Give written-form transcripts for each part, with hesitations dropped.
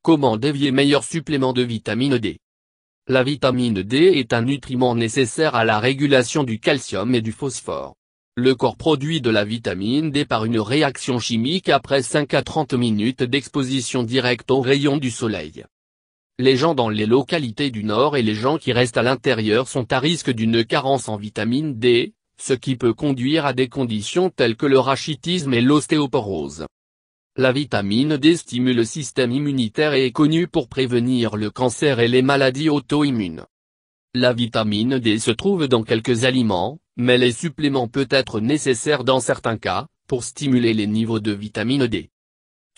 Comment dévier meilleur supplément de vitamine D? La vitamine D est un nutriment nécessaire à la régulation du calcium et du phosphore. Le corps produit de la vitamine D par une réaction chimique après 5 à 30 minutes d'exposition directe aux rayons du soleil. Les gens dans les localités du nord et les gens qui restent à l'intérieur sont à risque d'une carence en vitamine D, ce qui peut conduire à des conditions telles que le rachitisme et l'ostéoporose. La vitamine D stimule le système immunitaire et est connue pour prévenir le cancer et les maladies auto-immunes. La vitamine D se trouve dans quelques aliments, mais les suppléments peuvent être nécessaires dans certains cas, pour stimuler les niveaux de vitamine D.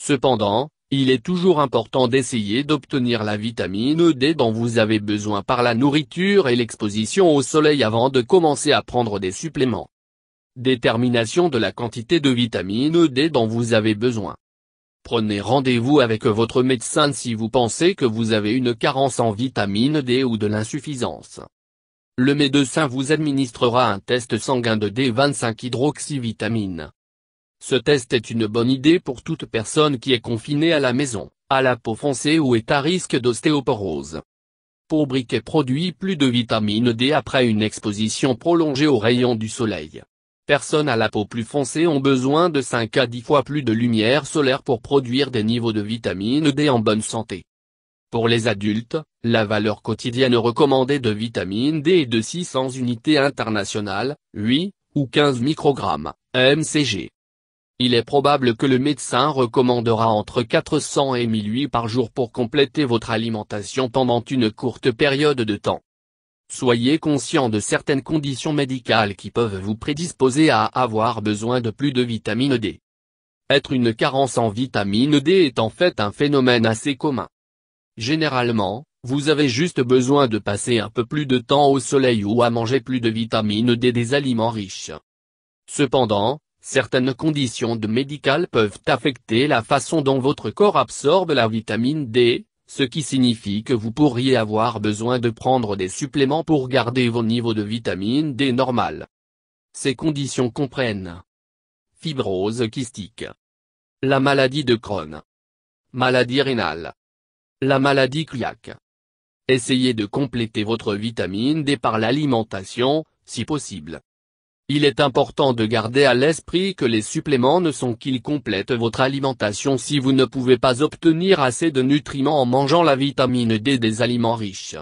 Cependant, il est toujours important d'essayer d'obtenir la vitamine D dont vous avez besoin par la nourriture et l'exposition au soleil avant de commencer à prendre des suppléments. Détermination de la quantité de vitamine D dont vous avez besoin. Prenez rendez-vous avec votre médecin si vous pensez que vous avez une carence en vitamine D ou de l'insuffisance. Le médecin vous administrera un test sanguin de D25-hydroxyvitamine. Ce test est une bonne idée pour toute personne qui est confinée à la maison, à la peau foncée ou est à risque d'ostéoporose. Pour briquet produit plus de vitamine D après une exposition prolongée aux rayons du soleil. Personnes à la peau plus foncée ont besoin de 5 à 10 fois plus de lumière solaire pour produire des niveaux de vitamine D en bonne santé. Pour les adultes, la valeur quotidienne recommandée de vitamine D est de 600 unités internationales, 8 ou 15 microgrammes, mcg. Il est probable que le médecin recommandera entre 400 et 1008 par jour pour compléter votre alimentation pendant une courte période de temps. Soyez conscient de certaines conditions médicales qui peuvent vous prédisposer à avoir besoin de plus de vitamine D. Être une carence en vitamine D est en fait un phénomène assez commun. Généralement, vous avez juste besoin de passer un peu plus de temps au soleil ou à manger plus de vitamine D des aliments riches. Cependant, certaines conditions médicales peuvent affecter la façon dont votre corps absorbe la vitamine D, ce qui signifie que vous pourriez avoir besoin de prendre des suppléments pour garder vos niveaux de vitamine D normal. Ces conditions comprennent fibrose kystique, la maladie de Crohn, maladie rénale, la maladie cœliaque. Essayez de compléter votre vitamine D par l'alimentation, si possible. Il est important de garder à l'esprit que les suppléments ne sont qu'ils complètent votre alimentation si vous ne pouvez pas obtenir assez de nutriments en mangeant la vitamine D des aliments riches.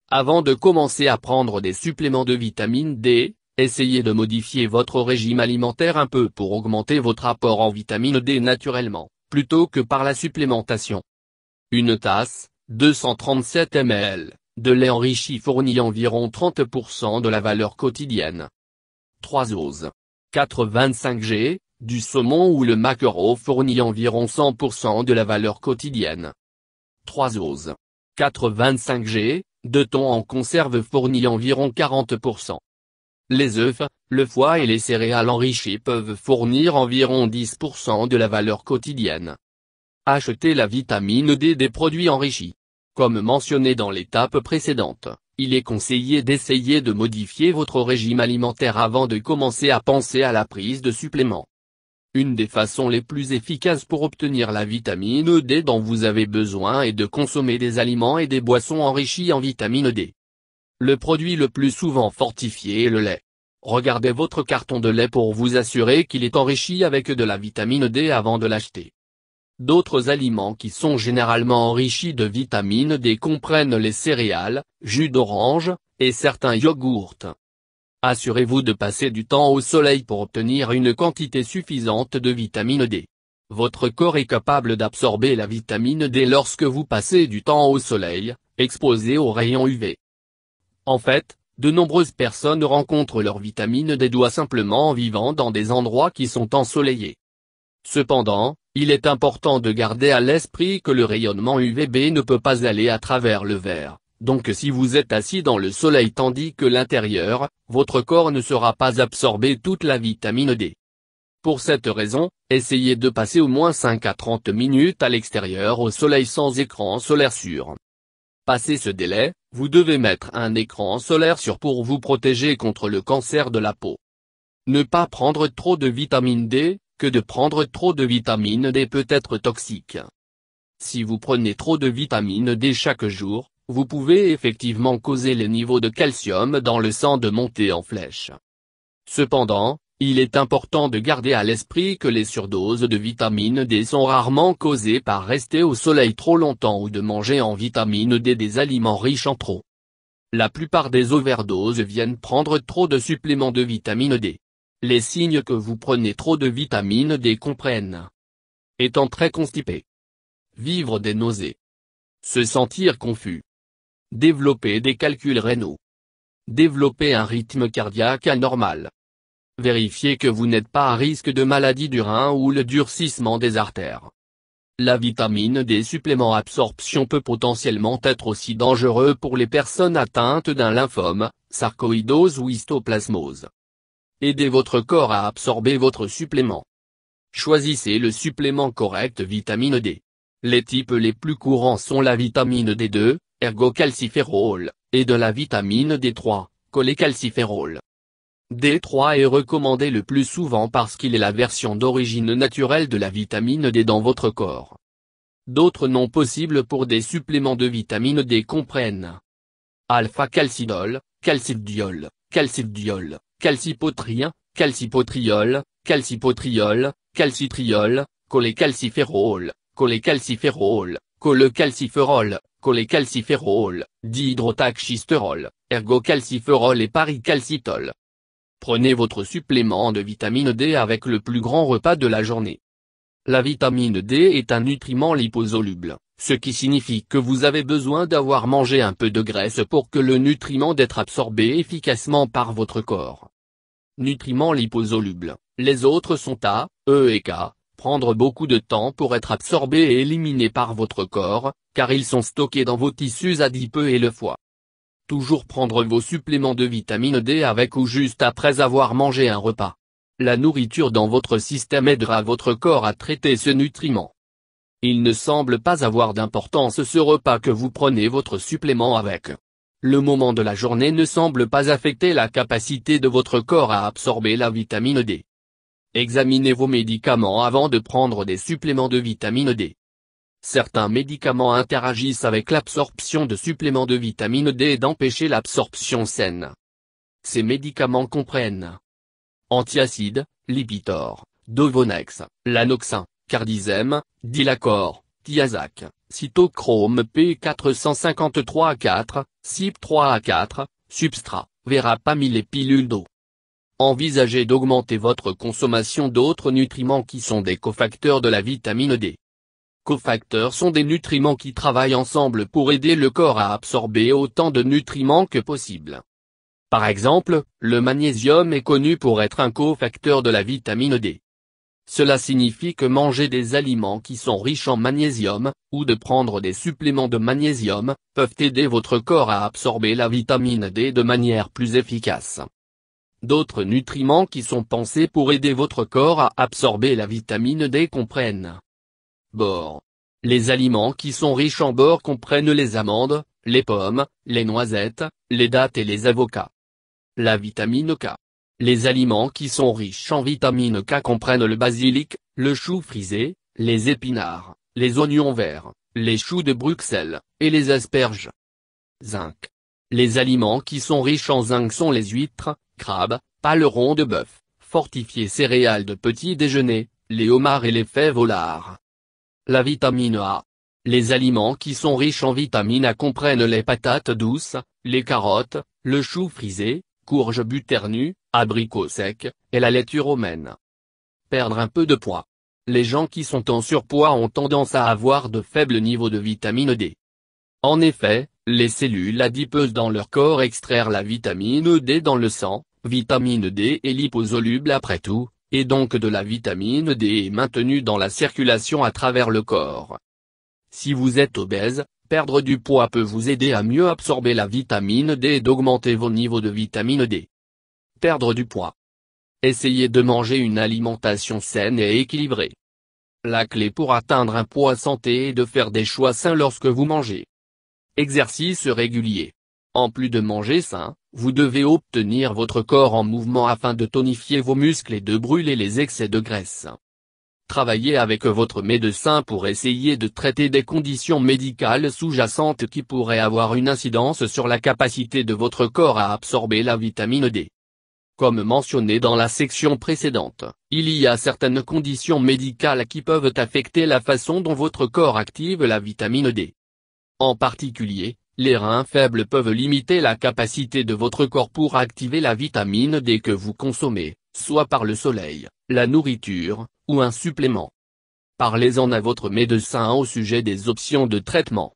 Avant de commencer à prendre des suppléments de vitamine D, essayez de modifier votre régime alimentaire un peu pour augmenter votre apport en vitamine D naturellement, plutôt que par la supplémentation. Une tasse, 237 ml, de lait enrichi fournit environ 30% de la valeur quotidienne. 3 oses, 4,25 g, du saumon ou le maquereau fournit environ 100% de la valeur quotidienne. 3 oses, 4,25 g, de thon en conserve fournit environ 40%. Les œufs, le foie et les céréales enrichies peuvent fournir environ 10% de la valeur quotidienne. Achetez la vitamine D des produits enrichis. Comme mentionné dans l'étape précédente, il est conseillé d'essayer de modifier votre régime alimentaire avant de commencer à penser à la prise de suppléments. Une des façons les plus efficaces pour obtenir la vitamine D dont vous avez besoin est de consommer des aliments et des boissons enrichis en vitamine D. Le produit le plus souvent fortifié est le lait. Regardez votre carton de lait pour vous assurer qu'il est enrichi avec de la vitamine D avant de l'acheter. D'autres aliments qui sont généralement enrichis de vitamine D comprennent les céréales, jus d'orange, et certains yogourts. Assurez-vous de passer du temps au soleil pour obtenir une quantité suffisante de vitamine D. Votre corps est capable d'absorber la vitamine D lorsque vous passez du temps au soleil, exposé aux rayons UV. En fait, de nombreuses personnes rencontrent leur vitamine D simplement en vivant dans des endroits qui sont ensoleillés. Cependant, il est important de garder à l'esprit que le rayonnement UVB ne peut pas aller à travers le verre, donc si vous êtes assis dans le soleil tandis que l'intérieur, votre corps ne sera pas absorbé toute la vitamine D. Pour cette raison, essayez de passer au moins 5 à 30 minutes à l'extérieur au soleil sans écran solaire sûr. Passé ce délai, vous devez mettre un écran solaire sûr pour vous protéger contre le cancer de la peau. Ne pas prendre trop de vitamine D, que de prendre trop de vitamine D peut être toxique. Si vous prenez trop de vitamine D chaque jour, vous pouvez effectivement causer les niveaux de calcium dans le sang de monter en flèche. Cependant, il est important de garder à l'esprit que les surdoses de vitamine D sont rarement causées par rester au soleil trop longtemps ou de manger en vitamine D des aliments riches en trop. La plupart des overdoses viennent prendre trop de suppléments de vitamine D. Les signes que vous prenez trop de vitamine D comprennent: étant très constipé, vivre des nausées, se sentir confus, développer des calculs rénaux, développer un rythme cardiaque anormal. Vérifiez que vous n'êtes pas à risque de maladie du rein ou le durcissement des artères. La vitamine D supplément absorption peut potentiellement être aussi dangereux pour les personnes atteintes d'un lymphome, sarcoïdose ou histoplasmose. Aidez votre corps à absorber votre supplément. Choisissez le supplément correct vitamine D. Les types les plus courants sont la vitamine D2, ergocalciférol, et de la vitamine D3, cholécalciférol. D3 est recommandé le plus souvent parce qu'il est la version d'origine naturelle de la vitamine D dans votre corps. D'autres noms possibles pour des suppléments de vitamine D comprennent: alpha-calcidol, calcidiol, calcidiol, calcipotrien, calcipotriol, calcipotriol, calcitriol, cholécalciférol, cholécalciférol, cholecalciférol, cholécalciférol, dihydrotaxistérol, ergocalciférol et paricalcitol. Prenez votre supplément de vitamine D avec le plus grand repas de la journée. La vitamine D est un nutriment liposoluble, ce qui signifie que vous avez besoin d'avoir mangé un peu de graisse pour que le nutriment d'être absorbé efficacement par votre corps. Nutriments liposolubles, les autres sont A, E et K, prendre beaucoup de temps pour être absorbés et éliminés par votre corps, car ils sont stockés dans vos tissus adipeux et le foie. Toujours prendre vos suppléments de vitamine D avec ou juste après avoir mangé un repas. La nourriture dans votre système aidera votre corps à traiter ce nutriment. Il ne semble pas avoir d'importance ce repas que vous prenez votre supplément avec. Le moment de la journée ne semble pas affecter la capacité de votre corps à absorber la vitamine D. Examinez vos médicaments avant de prendre des suppléments de vitamine D. Certains médicaments interagissent avec l'absorption de suppléments de vitamine D et d'empêcher l'absorption saine. Ces médicaments comprennent antiacides, Lipitor, Dovonex, Lanoxin, Cardizem, Dilacor, Thiazac, Cytochrome P453A4, CYP3A4, Substrat, Verapamil et pilules d'eau. Envisagez d'augmenter votre consommation d'autres nutriments qui sont des cofacteurs de la vitamine D. Cofacteurs sont des nutriments qui travaillent ensemble pour aider le corps à absorber autant de nutriments que possible. Par exemple, le magnésium est connu pour être un cofacteur de la vitamine D. Cela signifie que manger des aliments qui sont riches en magnésium, ou de prendre des suppléments de magnésium, peuvent aider votre corps à absorber la vitamine D de manière plus efficace. D'autres nutriments qui sont pensés pour aider votre corps à absorber la vitamine D comprennent bore. Les aliments qui sont riches en bore comprennent les amandes, les pommes, les noisettes, les dattes et les avocats. La vitamine K. Les aliments qui sont riches en vitamine K comprennent le basilic, le chou frisé, les épinards, les oignons verts, les choux de Bruxelles, et les asperges. Zinc. Les aliments qui sont riches en zinc sont les huîtres, crabes, palerons de bœuf, fortifiés céréales de petit déjeuner, les homards et les fèves au lard. La vitamine A. Les aliments qui sont riches en vitamine A comprennent les patates douces, les carottes, le chou frisé, courge buternue, abricots secs, et la laitue romaine. Perdre un peu de poids. Les gens qui sont en surpoids ont tendance à avoir de faibles niveaux de vitamine D. En effet, les cellules adipeuses dans leur corps extraire la vitamine D dans le sang, vitamine D est liposoluble après tout, et donc de la vitamine D est maintenue dans la circulation à travers le corps. Si vous êtes obèse, perdre du poids peut vous aider à mieux absorber la vitamine D et d'augmenter vos niveaux de vitamine D. Perdre du poids. Essayez de manger une alimentation saine et équilibrée. La clé pour atteindre un poids santé est de faire des choix sains lorsque vous mangez. Exercice régulier. En plus de manger sain, vous devez obtenir votre corps en mouvement afin de tonifier vos muscles et de brûler les excès de graisse. Travaillez avec votre médecin pour essayer de traiter des conditions médicales sous-jacentes qui pourraient avoir une incidence sur la capacité de votre corps à absorber la vitamine D. Comme mentionné dans la section précédente, il y a certaines conditions médicales qui peuvent affecter la façon dont votre corps active la vitamine D. En particulier, les reins faibles peuvent limiter la capacité de votre corps pour activer la vitamine D que vous consommez, soit par le soleil, la nourriture, ou un supplément. Parlez-en à votre médecin au sujet des options de traitement.